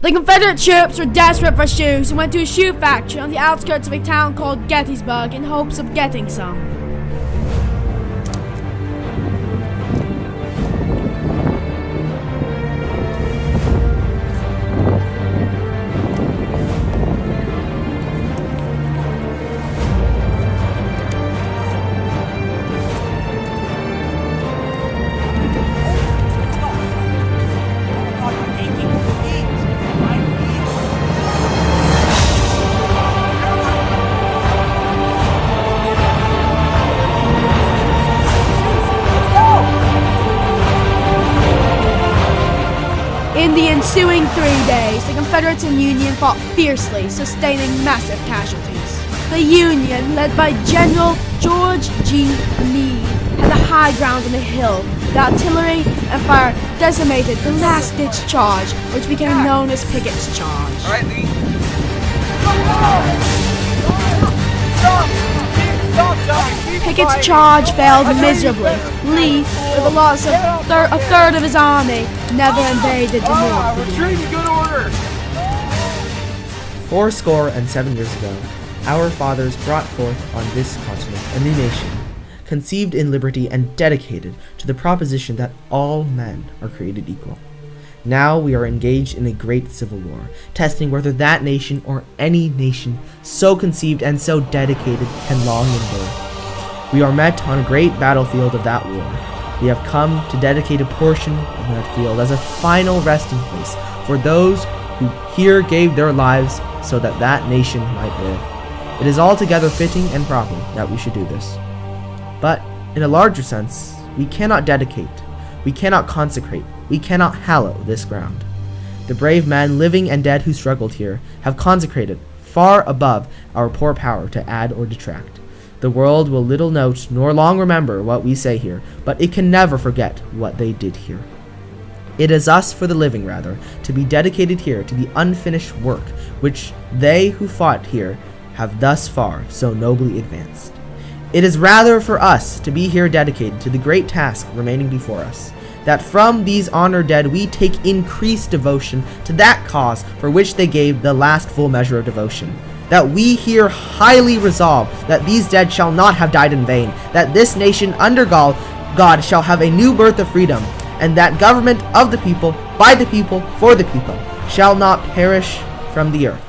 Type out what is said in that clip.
The Confederate troops were desperate for shoes and went to a shoe factory on the outskirts of a town called Gettysburg in hopes of getting some. In the ensuing 3 days, the Confederates and Union fought fiercely, sustaining massive casualties. The Union, led by General George G. Meade, had the high ground on the hill. The artillery and fire decimated the last-ditch charge, which became known as Pickett's Charge. All right, Lee. Pickett's charge failed miserably. Lee, with a loss of a third of his army, never invaded the North again. Retreat in good order. 77 years ago, our fathers brought forth on this continent a new nation, conceived in liberty and dedicated to the proposition that all men are created equal. Now we are engaged in a great civil war, testing whether that nation or any nation so conceived and so dedicated can long endure. We are met on a great battlefield of that war. We have come to dedicate a portion of that field as a final resting place for those who here gave their lives so that that nation might live. It is altogether fitting and proper that we should do this. But in a larger sense, we cannot dedicate, we cannot consecrate, we cannot hallow this ground. The brave men, living and dead, who struggled here have consecrated far above our poor power to add or detract. The world will little note nor long remember what we say here, but it can never forget what they did here. It is us for the living, rather, to be dedicated here to the unfinished work which they who fought here have thus far so nobly advanced. It is rather for us to be here dedicated to the great task remaining before us, that from these honored dead we take increased devotion to that cause for which they gave the last full measure of devotion, that we here highly resolve that these dead shall not have died in vain, that this nation under God shall have a new birth of freedom, and that government of the people, by the people, for the people, shall not perish from the earth.